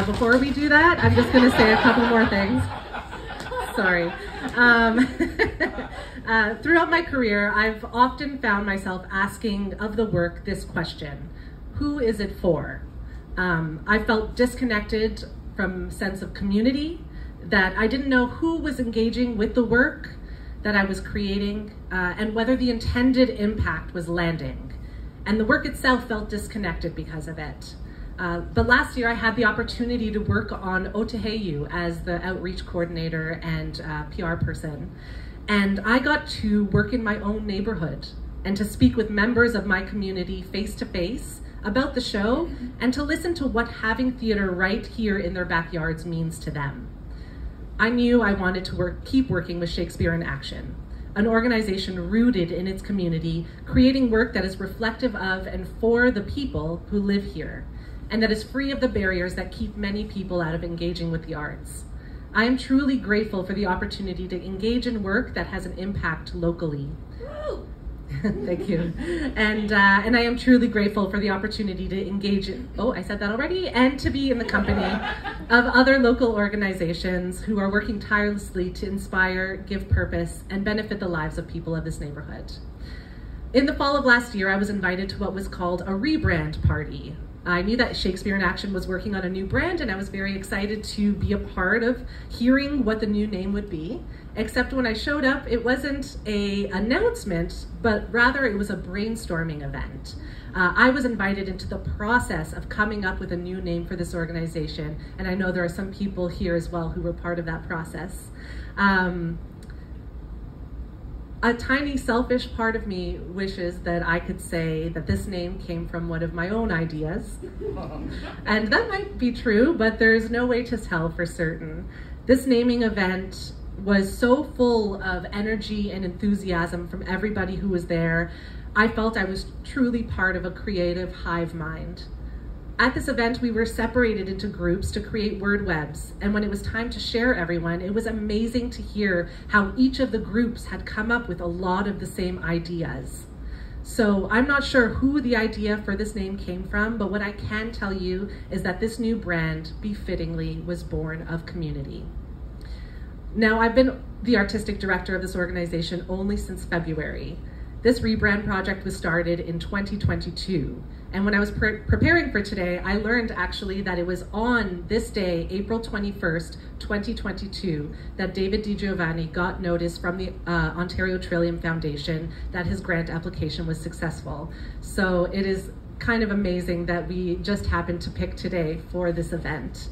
Before we do that, I'm just going to say a couple more things. Sorry. Throughout my career, I've often found myself asking of the work this question: who is it for? I felt disconnected from a sense of community, that I didn't know who was engaging with the work that I was creating, and whether the intended impact was landing. And the work itself felt disconnected because of it. But last year I had the opportunity to work on Otaheyu as the outreach coordinator and PR person. And I got to work in my own neighborhood and to speak with members of my community face to face about the show and to listen to what having theater right here in their backyards means to them. I knew I wanted to keep working with Shakespeare in Action, an organization rooted in its community, creating work that is reflective of and for the people who live here, and that is free of the barriers that keep many people out of engaging with the arts. I am truly grateful for the opportunity to engage in work that has an impact locally. Thank you. And I am truly grateful for the opportunity to engage in, I said that already, and to be in the company of other local organizations who are working tirelessly to inspire, give purpose, and benefit the lives of people of this neighborhood. In the fall of last year, I was invited to what was called a rebrand party. I knew that Shakespeare in Action was working on a new brand, and I was very excited to be a part of hearing what the new name would be. Except when I showed up, it wasn't an announcement, but rather it was a brainstorming event. I was invited into the process of coming up with a new name for this organization, and I know there are some people here as well who were part of that process. A tiny selfish part of me wishes that I could say that this name came from one of my own ideas. And that might be true, but there's no way to tell for certain. This naming event was so full of energy and enthusiasm from everybody who was there. I felt I was truly part of a creative hive mind. At this event, we were separated into groups to create word webs, and when it was time to share everyone, it was amazing to hear how each of the groups had come up with a lot of the same ideas. So I'm not sure who the idea for this name came from, but what I can tell you is that this new brand, befittingly, was born of community. Now, I've been the artistic director of this organization only since February. This rebrand project was started in 2022. And when I was preparing for today, I learned actually that it was on this day, April 21st, 2022, that David DiGiovanni got notice from the Ontario Trillium Foundation that his grant application was successful. So it is kind of amazing that we just happened to pick today for this event.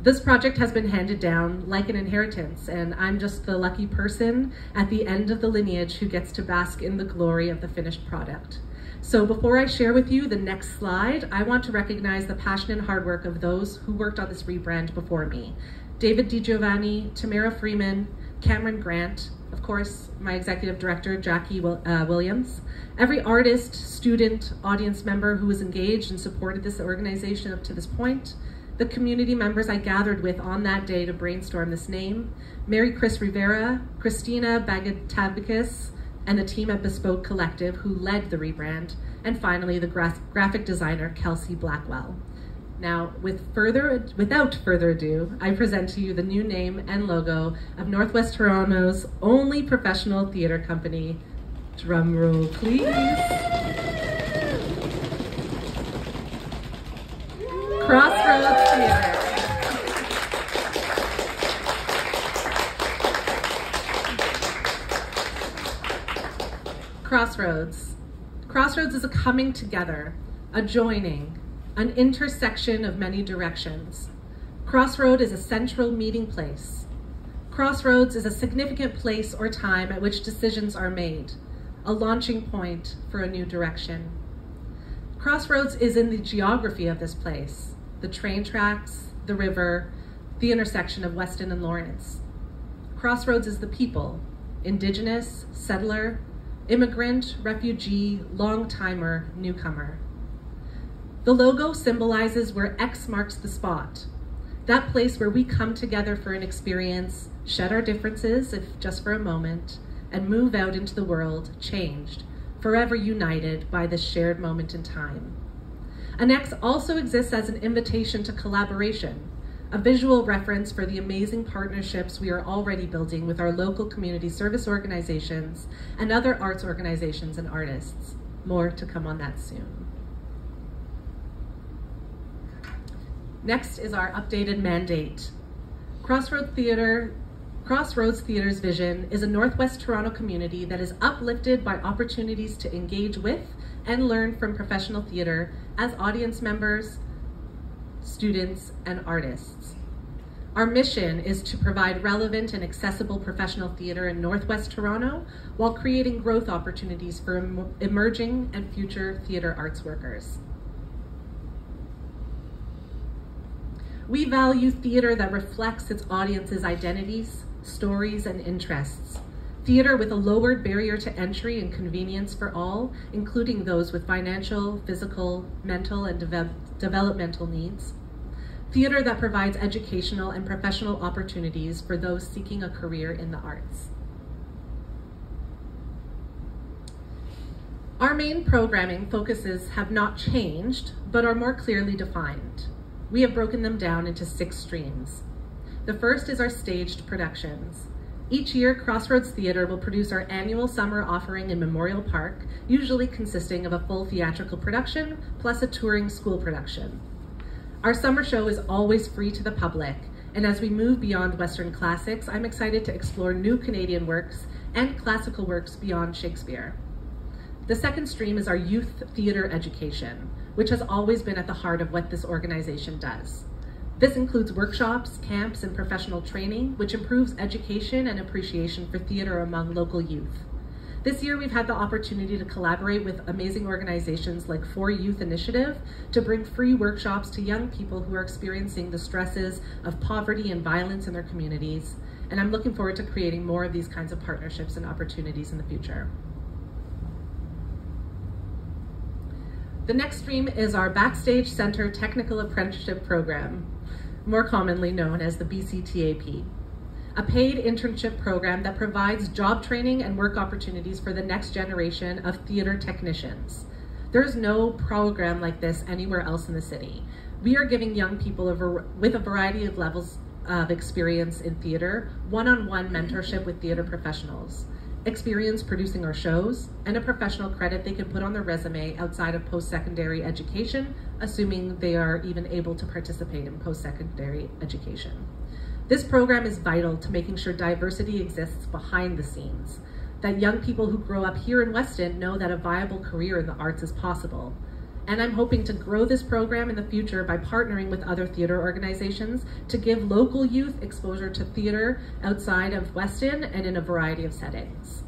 This project has been handed down like an inheritance, and I'm just the lucky person at the end of the lineage who gets to bask in the glory of the finished product. So before I share with you the next slide, I want to recognize the passion and hard work of those who worked on this rebrand before me. David DiGiovanni, Tamara Freeman, Cameron Grant, of course, my executive director, Jackie Williams, every artist, student, audience member who was engaged and supported this organization up to this point, the community members I gathered with on that day to brainstorm this name, Mary Chris Rivera, Christina Bagatavicus, and the team at Bespoke Collective who led the rebrand, and finally the graphic designer Kelsey Blackwell. Now, without further ado, I present to you the new name and logo of Northwest Toronto's only professional theater company. Drum roll, please. Crossroads Theatre. Crossroads. Crossroads is a coming together, a joining, an intersection of many directions. Crossroad is a central meeting place. Crossroads is a significant place or time at which decisions are made, a launching point for a new direction. Crossroads is in the geography of this place, the train tracks, the river, the intersection of Weston and Lawrence. Crossroads is the people, Indigenous, settler, immigrant, refugee, long-timer, newcomer. The logo symbolizes where X marks the spot, that place where we come together for an experience, shed our differences, if just for a moment, and move out into the world, changed, forever united by this shared moment in time. An X also exists as an invitation to collaboration, a visual reference for the amazing partnerships we are already building with our local community service organizations and other arts organizations and artists. More to come on that soon. Next is our updated mandate. Crossroads Theatre's vision is a Northwest Toronto community that is uplifted by opportunities to engage with and learn from professional theater as audience members, students, and artists. Our mission is to provide relevant and accessible professional theater in Northwest Toronto while creating growth opportunities for emerging and future theater arts workers. We value theater that reflects its audience's identities, stories, and interests. Theater with a lowered barrier to entry and convenience for all, including those with financial, physical, mental, and developmental needs. Theater that provides educational and professional opportunities for those seeking a career in the arts. Our main programming focuses have not changed, but are more clearly defined. We have broken them down into 6 streams. The first is our staged productions. Each year, Crossroads Theatre will produce our annual summer offering in Memorial Park, usually consisting of a full theatrical production plus a touring school production. Our summer show is always free to the public, and as we move beyond Western classics, I'm excited to explore new Canadian works and classical works beyond Shakespeare. The second stream is our youth theater education, which has always been at the heart of what this organization does. This includes workshops, camps, and professional training, which improves education and appreciation for theater among local youth. This year, we've had the opportunity to collaborate with amazing organizations like For Youth Initiative to bring free workshops to young people who are experiencing the stresses of poverty and violence in their communities. And I'm looking forward to creating more of these kinds of partnerships and opportunities in the future. The next stream is our Backstage Center Technical Apprenticeship Program, more commonly known as the BCTAP, a paid internship program that provides job training and work opportunities for the next generation of theater technicians. There is no program like this anywhere else in the city. We are giving young people with a variety of levels of experience in theater, one-on-one mentorship with theater professionals, experience producing our shows, and a professional credit they can put on their resume outside of post-secondary education, assuming they are even able to participate in post-secondary education. This program is vital to making sure diversity exists behind the scenes, that young people who grow up here in Weston know that a viable career in the arts is possible. And I'm hoping to grow this program in the future by partnering with other theater organizations to give local youth exposure to theater outside of Weston and in a variety of settings.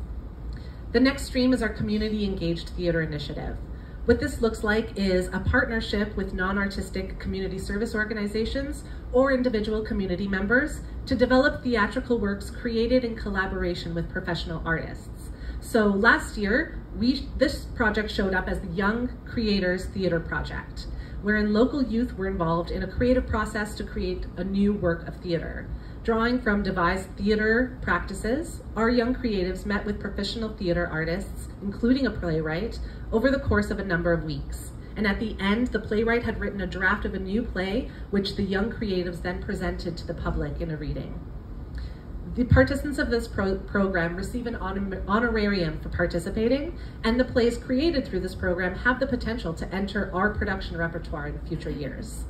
The next stream is our Community Engaged Theater Initiative. What this looks like is a partnership with non-artistic community service organizations or individual community members to develop theatrical works created in collaboration with professional artists. So last year, this project showed up as the Young Creators Theater Project, wherein local youth were involved in a creative process to create a new work of theater. Drawing from devised theater practices, our young creatives met with professional theater artists, including a playwright, over the course of a number of weeks. And at the end, the playwright had written a draft of a new play, which the young creatives then presented to the public in a reading. The participants of this program receive an honorarium for participating, and the plays created through this program have the potential to enter our production repertoire in future years.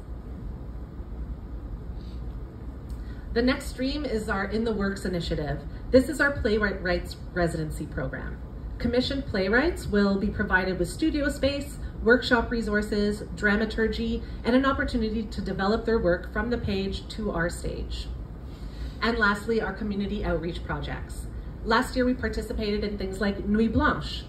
The next stream is our In the Works initiative. This is our playwrights residency program. Commissioned playwrights will be provided with studio space, workshop resources, dramaturgy, and an opportunity to develop their work from the page to our stage. And lastly, our community outreach projects. Last year, we participated in things like Nuit Blanche,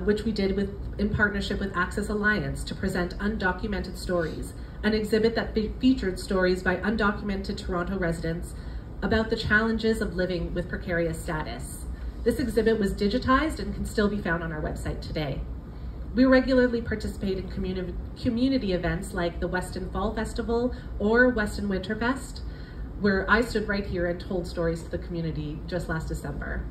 which we did in partnership with Access Alliance to present Undocumented Stories, an exhibit that featured stories by undocumented Toronto residents about the challenges of living with precarious status. This exhibit was digitized and can still be found on our website today. We regularly participate in community events like the Weston Fall Festival or Weston Winterfest, where I stood right here and told stories to the community just last December.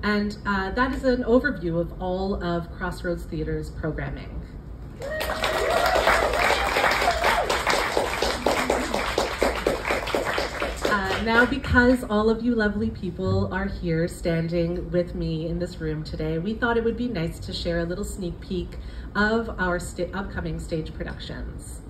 And that is an overview of all of Crossroads Theatre's programming. Now, because all of you lovely people are here standing with me in this room today, we thought it would be nice to share a little sneak peek of our upcoming stage productions.